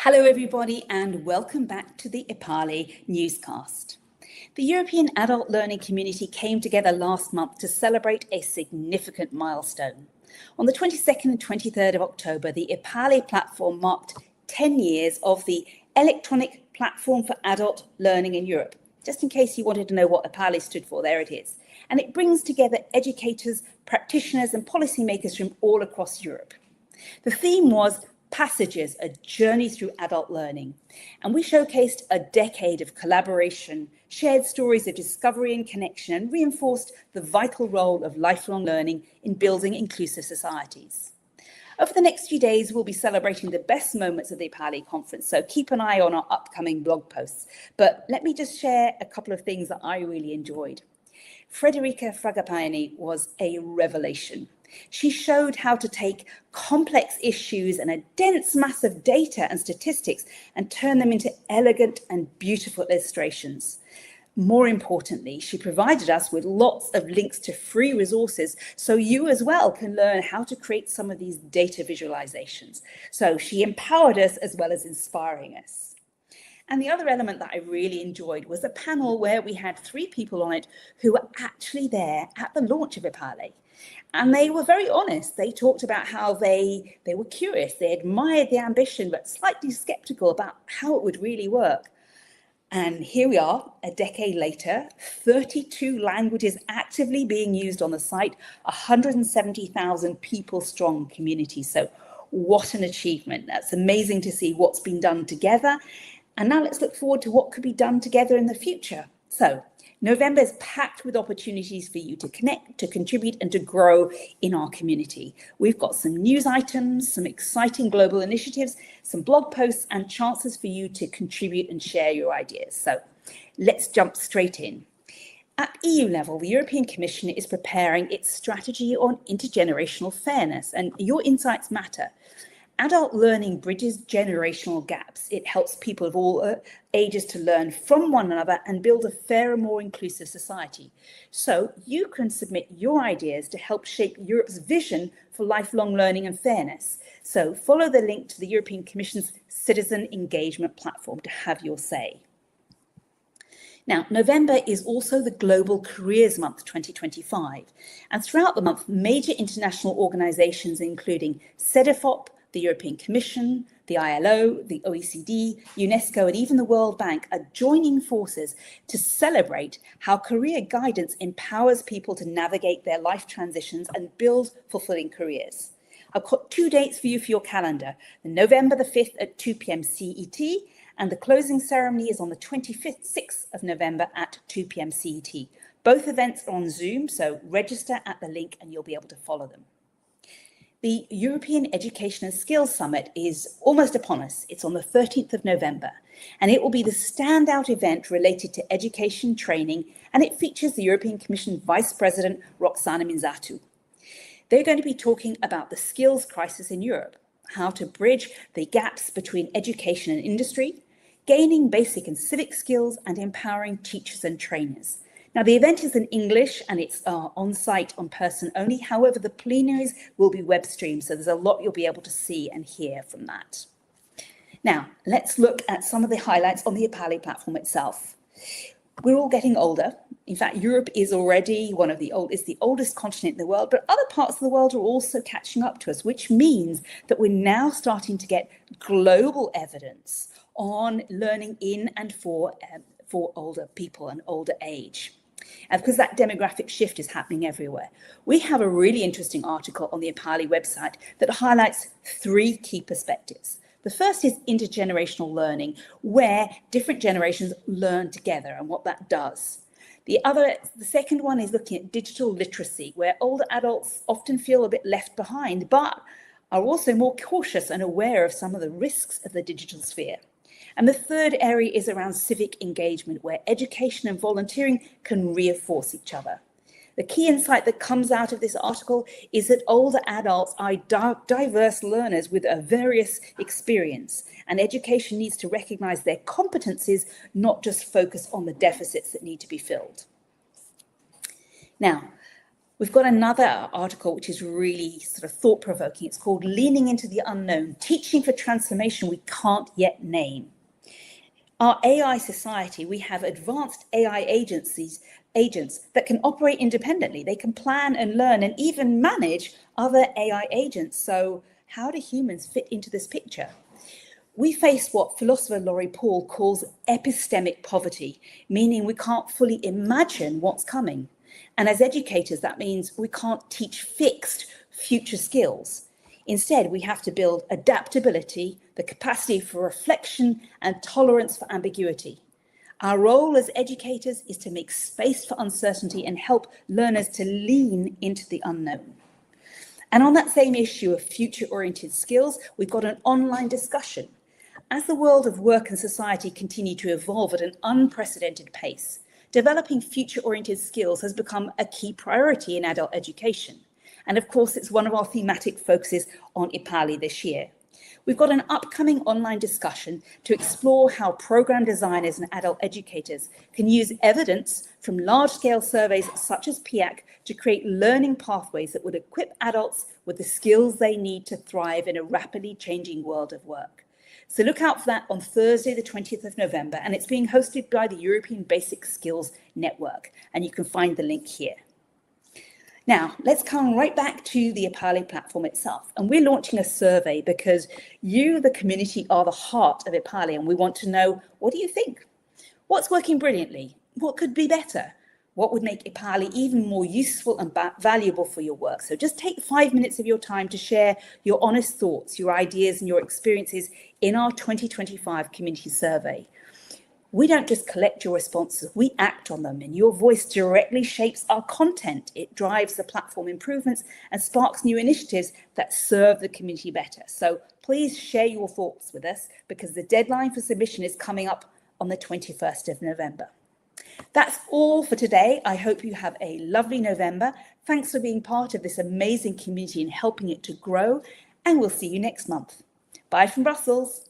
Hello everybody and welcome back to the EPALE Newscast. The European adult learning community came together last month to celebrate a significant milestone. On the 22nd and 23rd of October, the EPALE platform marked 10 years of the Electronic Platform for Adult Learning in Europe. Just in case you wanted to know what EPALE stood for, there it is. And it brings together educators, practitioners and policymakers from all across Europe. The theme was Passages, a journey through adult learning. And we showcased a decade of collaboration, shared stories of discovery and connection, and reinforced the vital role of lifelong learning in building inclusive societies. Over the next few days, we'll be celebrating the best moments of the EPALE conference, so keep an eye on our upcoming blog posts. But let me just share a couple of things that I really enjoyed. Frederica Fragapane was a revelation. She showed how to take complex issues and a dense mass of data and statistics and turn them into elegant and beautiful illustrations. More importantly, she provided us with lots of links to free resources so you as well can learn how to create some of these data visualizations. So she empowered us as well as inspiring us. And the other element that I really enjoyed was a panel where we had 3 people on it who were actually there at the launch of EPALE. And they were very honest. They talked about how they were curious. They admired the ambition, but slightly skeptical about how it would really work. And here we are, a decade later, 32 languages actively being used on the site, 170,000 people strong community. So what an achievement. That's amazing to see what's been done together. And now let's look forward to what could be done together in the future. So November is packed with opportunities for you to connect, to contribute and to grow in our community. We've got some news items, some exciting global initiatives, some blog posts and chances for you to contribute and share your ideas. So let's jump straight in. At EU level, the European Commission is preparing its strategy on intergenerational fairness, and your insights matter. Adult learning bridges generational gaps. It helps people of all ages to learn from one another and build a fairer, more inclusive society. So you can submit your ideas to help shape Europe's vision for lifelong learning and fairness. So follow the link to the European Commission's Citizen Engagement Platform to have your say. Now, November is also the Global Careers Month 2025. And throughout the month, major international organizations, including CEDEFOP, the European Commission, the ILO, the OECD, UNESCO, and even the World Bank are joining forces to celebrate how career guidance empowers people to navigate their life transitions and build fulfilling careers. I've got 2 dates for you for your calendar, November the 5th at 2 p.m. CET, and the closing ceremony is on the 6th of November at 2 p.m. CET. Both events are on Zoom, so register at the link and you'll be able to follow them. The European Education and Skills Summit is almost upon us. It's on the 13th of November, and it will be the standout event related to education training, and it features the European Commission Vice President Roxana Minzatu. They're going to be talking about the skills crisis in Europe, how to bridge the gaps between education and industry, gaining basic and civic skills, and empowering teachers and trainers. Now, the event is in English and it's on-site, on-person only. However, the plenaries will be web streamed, so there's a lot you'll be able to see and hear from that. Now, let's look at some of the highlights on the EPALE platform itself. We're all getting older. In fact, Europe is already the oldest continent in the world, but other parts of the world are also catching up to us, which means that we're now starting to get global evidence on learning in and for older people and older age. And because that demographic shift is happening everywhere. We have a really interesting article on the EPALE website that highlights 3 key perspectives. The first is intergenerational learning, where different generations learn together and what that does. The second one is looking at digital literacy, where older adults often feel a bit left behind, but are also more cautious and aware of some of the risks of the digital sphere. And the third area is around civic engagement, where education and volunteering can reinforce each other. The key insight that comes out of this article is that older adults are diverse learners with a various experience, and education needs to recognize their competencies, not just focus on the deficits that need to be filled. Now, We've got another article which is really sort of thought-provoking. It's called Leaning into the Unknown, Teaching for Transformation We Can't Yet Name. Our AI society, we have advanced AI agents that can operate independently. They can plan and learn and even manage other AI agents. So how do humans fit into this picture? We face what philosopher Laurie Paul calls epistemic poverty, meaning we can't fully imagine what's coming. And as educators, that means we can't teach fixed future skills. Instead, we have to build adaptability, the capacity for reflection and tolerance for ambiguity. Our role as educators is to make space for uncertainty and help learners to lean into the unknown. And on that same issue of future-oriented skills, we've got an online discussion. As the world of work and society continue to evolve at an unprecedented pace, developing future-oriented skills has become a key priority in adult education. And of course, it's one of our thematic focuses on EPALE this year. We've got an upcoming online discussion to explore how program designers and adult educators can use evidence from large-scale surveys such as PIAC to create learning pathways that would equip adults with the skills they need to thrive in a rapidly changing world of work. So look out for that on Thursday, the 20th of November, and it's being hosted by the European Basic Skills Network, and you can find the link here. Now, let's come right back to the EPALE platform itself. And we're launching a survey because you, the community, are the heart of EPALE, and we want to know, what do you think? What's working brilliantly? What could be better? What would make EPALE even more useful and valuable for your work? So just take 5 minutes of your time to share your honest thoughts, your ideas and your experiences in our 2025 community survey. We don't just collect your responses, we act on them, and your voice directly shapes our content. It drives the platform improvements and sparks new initiatives that serve the community better. So please share your thoughts with us because the deadline for submission is coming up on the 21st of November. That's all for today. I hope you have a lovely November. Thanks for being part of this amazing community and helping it to grow. And we'll see you next month. Bye from Brussels.